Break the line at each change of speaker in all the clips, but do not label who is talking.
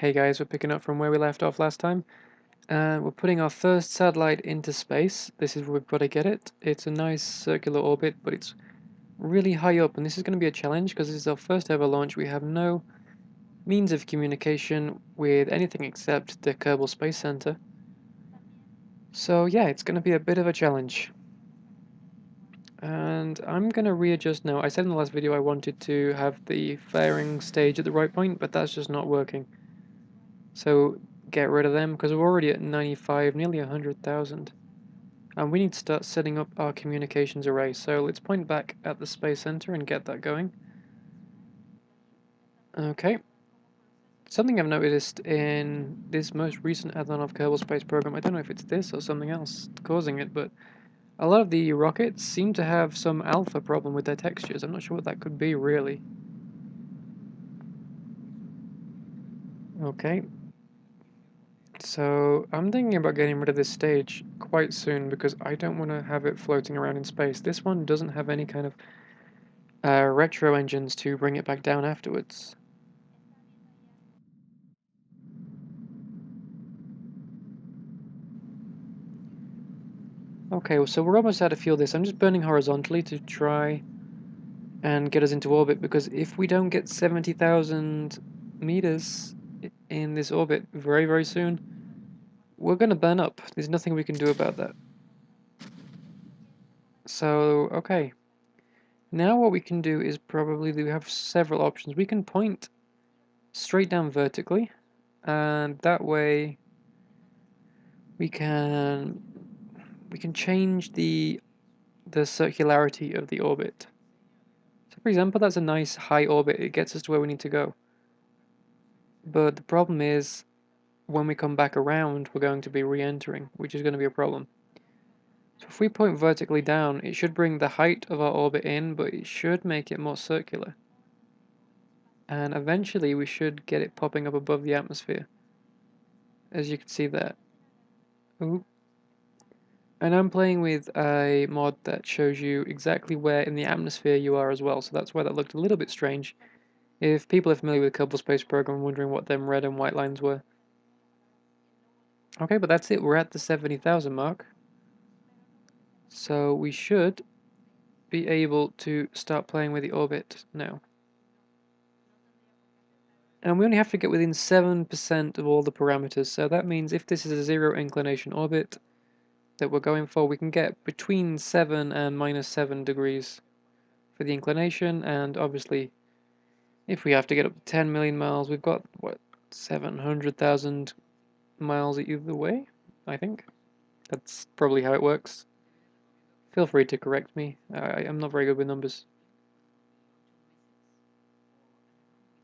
Hey guys, we're picking up from where we left off last time, and we're putting our first satellite into space. This is where we've got to get it. It's a nice circular orbit, but it's really high up, and this is going to be a challenge because this is our first ever launch. We have no means of communication with anything except the Kerbal Space Center. So yeah, it's going to be a bit of a challenge. And I'm going to readjust now. I said in the last video I wanted to have the fairing stage at the right point, but that's just not working. So get rid of them because we're already at 95, nearly 100,000. And we need to start setting up our communications array. So let's point back at the Space Center and get that going. Okay. Something I've noticed in this most recent add-on of Kerbal Space Program, I don't know if it's this or something else causing it, but a lot of the rockets seem to have some alpha problem with their textures. I'm not sure what that could be, really. Okay. So I'm thinking about getting rid of this stage quite soon because I don't want to have it floating around in space. This one doesn't have any kind of retro engines to bring it back down afterwards. Okay, well, so we're almost out of fuel this. I'm just burning horizontally to try and get us into orbit because if we don't get 70,000 meters in this orbit very, very soon, we're going to burn up. There's nothing we can do about that. So, okay. Now what we can do is probably we have several options. We can point straight down vertically, and that way we can change the circularity of the orbit. So for example, that's a nice high orbit. It gets us to where we need to go. But the problem is when we come back around, we're going to be re-entering, which is going to be a problem. So if we point vertically down, it should bring the height of our orbit in, but it should make it more circular. And eventually we should get it popping up above the atmosphere, as you can see there. Ooh. And I'm playing with a mod that shows you exactly where in the atmosphere you are as well, so that's why that looked a little bit strange. If people are familiar with Kerbal Space Program, wondering what them red and white lines were. Okay, but that's it, we're at the 70,000 mark. So we should be able to start playing with the orbit now. And we only have to get within 7% of all the parameters, so that means if this is a zero inclination orbit that we're going for, we can get between 7 and -7 degrees for the inclination, and obviously if we have to get up to 10 million miles, we've got, what, 700,000 miles either way, I think. That's probably how it works. Feel free to correct me, I'm not very good with numbers.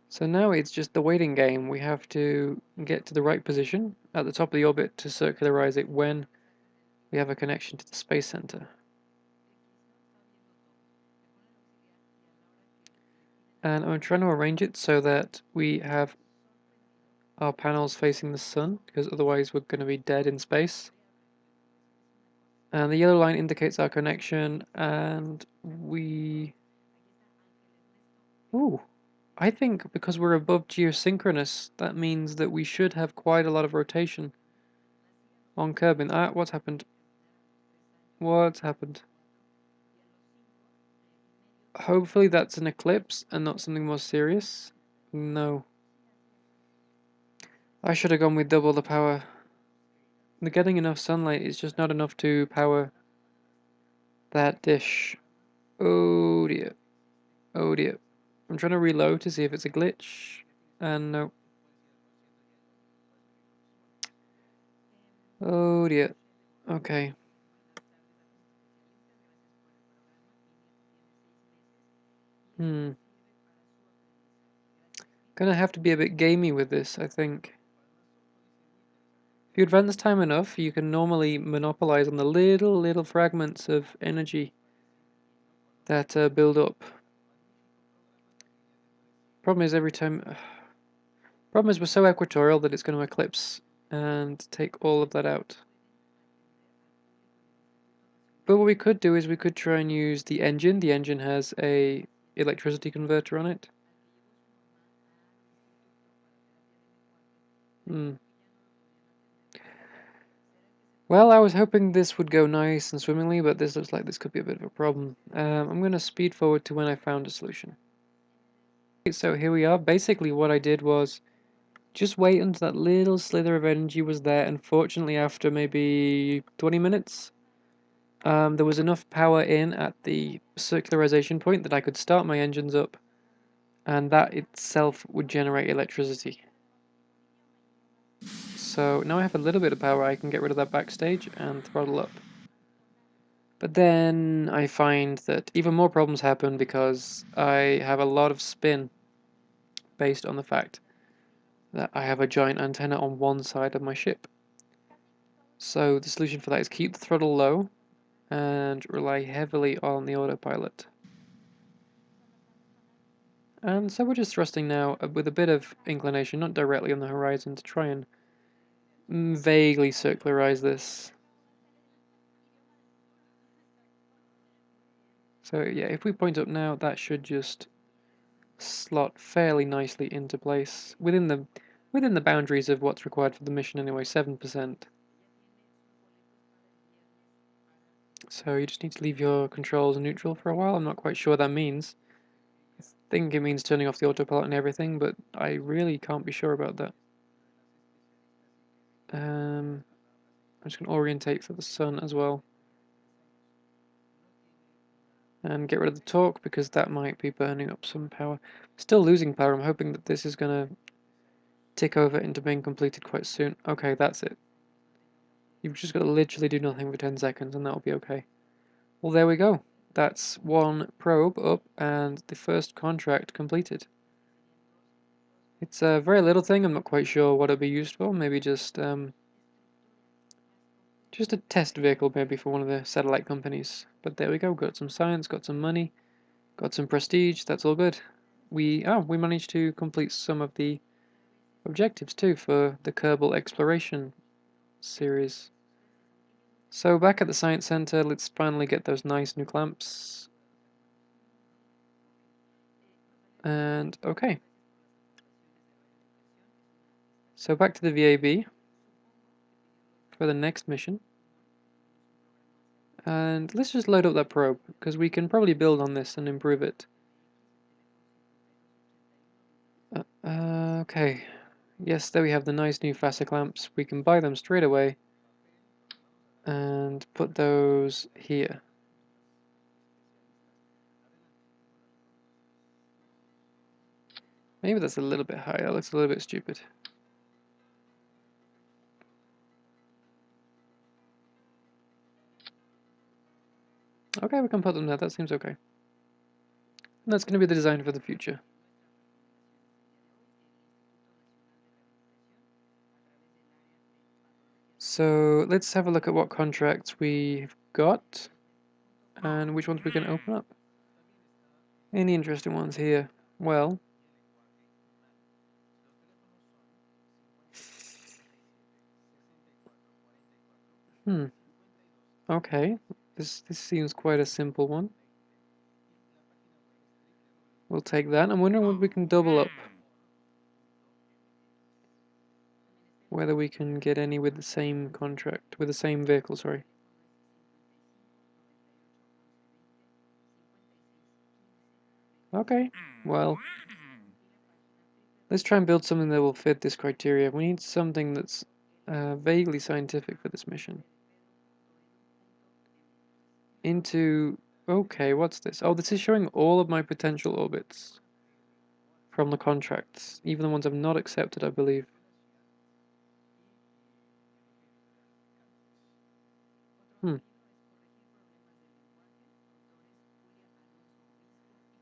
So now it's just the waiting game. We have to get to the right position at the top of the orbit to circularize it when we have a connection to the Space Center. And I'm trying to arrange it so that we have our panels facing the sun, because otherwise we're going to be dead in space. And the yellow line indicates our connection, and we... Ooh, I think because we're above geosynchronous, that means that we should have quite a lot of rotation on Kerbin. Ah, what's happened? What's happened? Hopefully that's an eclipse and not something more serious. No. I should have gone with double the power. Getting enough sunlight is just not enough to power that dish. Oh dear. Oh dear. I'm trying to reload to see if it's a glitch. And no. Oh dear. Okay. Gonna have to be a bit gamey with this, I think. If you advance time enough, you can normally monopolize on the little fragments of energy that build up. Problem is every time... Problem is we're so equatorial that it's going to eclipse and take all of that out. But what we could do is we could try and use the engine. The engine has a electricity converter on it. Hmm. Well, I was hoping this would go nice and swimmingly, but this looks like this could be a bit of a problem. I'm going to speed forward to when I found a solution. So here we are. Basically what I did was just wait until that little slither of energy was there, and fortunately after maybe 20 minutes, there was enough power in at the circularization point that I could start my engines up, and that itself would generate electricity. So now I have a little bit of power, I can get rid of that backstage and throttle up. But then I find that even more problems happen because I have a lot of spin based on the fact that I have a giant antenna on one side of my ship. So the solution for that is keep the throttle low and rely heavily on the autopilot. And so we're just thrusting now with a bit of inclination, not directly on the horizon, to try and vaguely circularize this. So yeah, if we point up now, that should just slot fairly nicely into place within the boundaries of what's required for the mission anyway, 7%. So you just need to leave your controls neutral for a while. I'm not quite sure what that means. I think it means turning off the autopilot and everything, but I really can't be sure about that. I'm just going to orientate for the sun as well. And get rid of the torque because that might be burning up some power. Still losing power. I'm hoping that this is going to tick over into being completed quite soon. Okay, that's it. You've just got to literally do nothing for 10 seconds and that'll be okay. Well, there we go. That's one probe up and the first contract completed. It's a very little thing. I'm not quite sure what it'll be used for. Maybe just a test vehicle maybe for one of the satellite companies. But there we go. Got some science, got some money, got some prestige. That's all good. We managed to complete some of the objectives too for the Kerbal exploration series. So back at the science center, let's finally get those nice new clamps. And okay. So back to the VAB for the next mission. And let's just load up that probe, because we can probably build on this and improve it. Okay. Yes, there we have the nice new FASA clamps. We can buy them straight away and put those here. Maybe that's a little bit high. That looks a little bit stupid. Okay, we can put them there. That seems okay. And that's going to be the design for the future. So let's have a look at what contracts we've got and which ones we can open up. Any interesting ones here? Well, okay. This seems quite a simple one. We'll take that. I'm wondering what we can double up. Whether we can get any with the same contract, with the same vehicle, sorry. Okay, well, let's try and build something that will fit this criteria. We need something that's vaguely scientific for this mission. Okay, what's this? Oh, this is showing all of my potential orbits from the contracts, even the ones I've not accepted, I believe.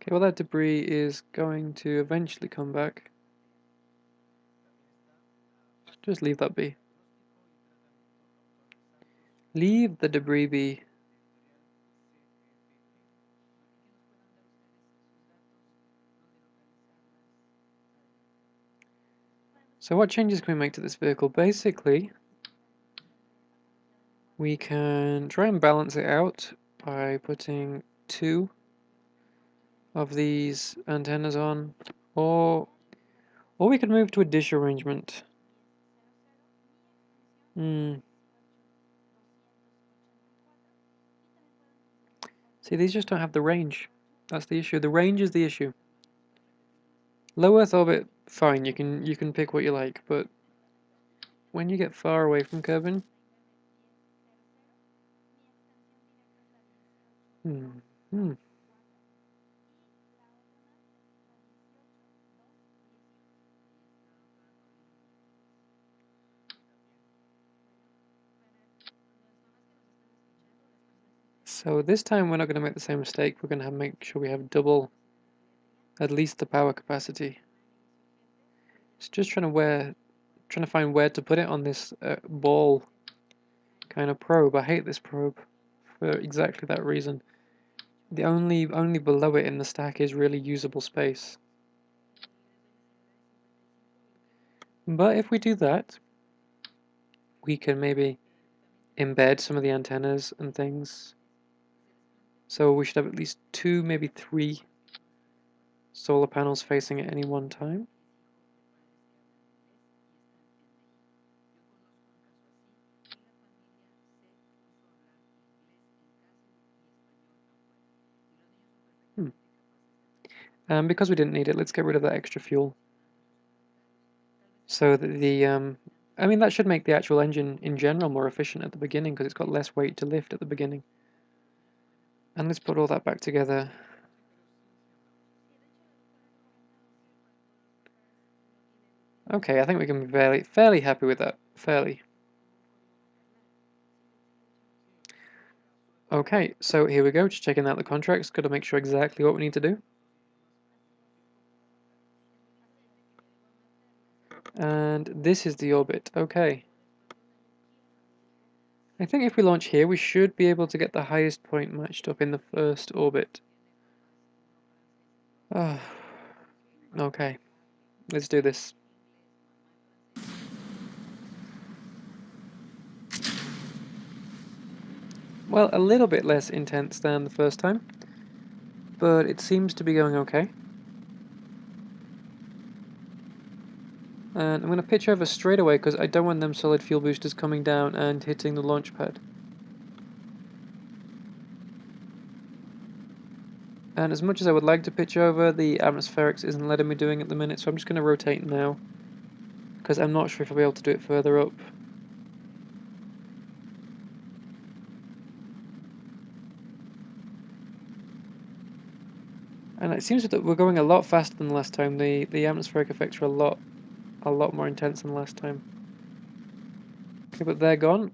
Okay, well that debris is going to eventually come back. Just leave that be. Leave the debris be. So what changes can we make to this vehicle? Basically, we can try and balance it out by putting 2 of these antennas on, or we could move to a dish arrangement. Hmm. See, these just don't have the range. That's the issue. The range is the issue. Low Earth orbit, fine. You can pick what you like, but when you get far away from Kerbin, hmm, hmm. So this time we're not going to make the same mistake. We're going to make sure we have double, at least the power capacity. It's just trying to find where to put it on this ball kind of probe. I hate this probe for exactly that reason. The only below it in the stack is really usable space. But if we do that, we can maybe embed some of the antennas and things. So we should have at least 2, maybe 3 solar panels facing at any one time. Because we didn't need it, let's get rid of that extra fuel. So that I mean, that should make the actual engine in general more efficient at the beginning because it's got less weight to lift at the beginning. And let's put all that back together. Okay, I think we can be fairly happy with that. Fairly. Okay, so here we go, just checking out the contracts. Got to make sure exactly what we need to do. And this is the orbit. Okay. I think if we launch here, we should be able to get the highest point matched up in the first orbit. Oh, okay, let's do this. Well, a little bit less intense than the first time, but it seems to be going okay. And I'm going to pitch over straight away because I don't want them solid fuel boosters coming down and hitting the launch pad. And as much as I would like to pitch over, the atmospherics isn't letting me doing it at the minute, so I'm just going to rotate now because I'm not sure if I'll be able to do it further up. And it seems that we're going a lot faster than last time. The atmospheric effects are a lot more intense than last time. Okay, but they're gone,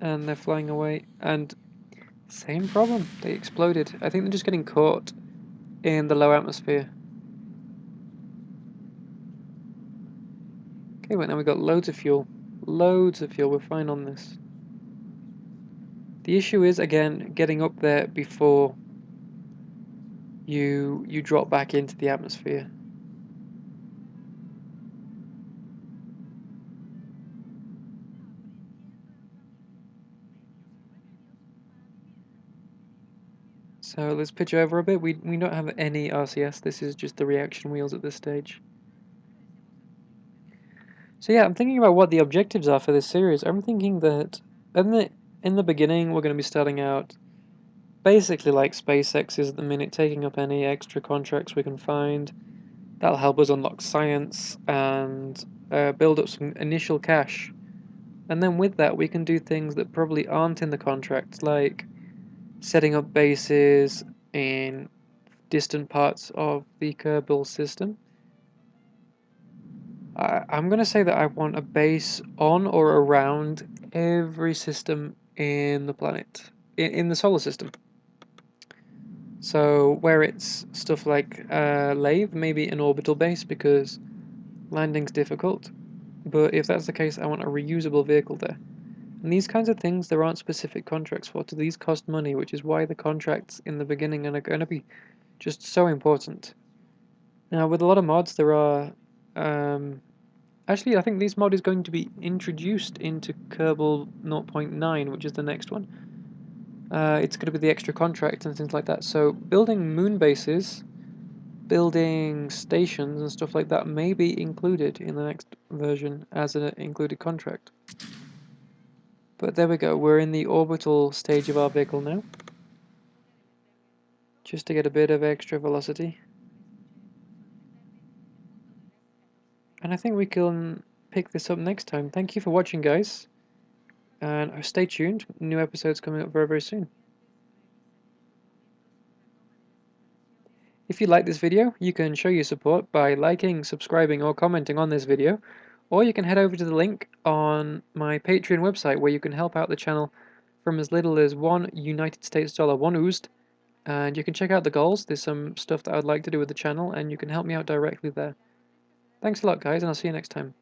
and they're flying away, and same problem. They exploded. I think they're just getting caught in the low atmosphere. Okay, but now we've got loads of fuel. Loads of fuel. We're fine on this. The issue is, again, getting up there before you drop back into the atmosphere. So let's pitch over a bit. We don't have any RCS. This is just the reaction wheels at this stage. So yeah, I'm thinking about what the objectives are for this series. I'm thinking that in the beginning we're going to be starting out basically like SpaceX is at the minute, taking up any extra contracts we can find. That'll help us unlock science and build up some initial cash. And then with that, we can do things that probably aren't in the contracts, like setting up bases in distant parts of the Kerbal system. I'm going to say that I want a base on or around every system in the planet, in the solar system. So where it's stuff like Lathe, maybe an orbital base because landing's difficult. But if that's the case, I want a reusable vehicle there. And these kinds of things, there aren't specific contracts for. So these cost money, which is why the contracts in the beginning are going to be just so important. Now, with a lot of mods, there are... actually, I think this mod is going to be introduced into Kerbal 0.9, which is the next one. It's going to be the extra contract and things like that. So building moon bases, building stations and stuff like that may be included in the next version as an included contract. But there we go, we're in the orbital stage of our vehicle now. Just to get a bit of extra velocity. And I think we can pick this up next time. Thank you for watching, guys. And stay tuned, new episodes coming up very, very soon. If you like this video, you can show your support by liking, subscribing, or commenting on this video, or you can head over to the link on my Patreon website where you can help out the channel from as little as $1 United States dollar, one oozed, and you can check out the goals. There's some stuff that I'd like to do with the channel, and you can help me out directly there. Thanks a lot, guys, and I'll see you next time.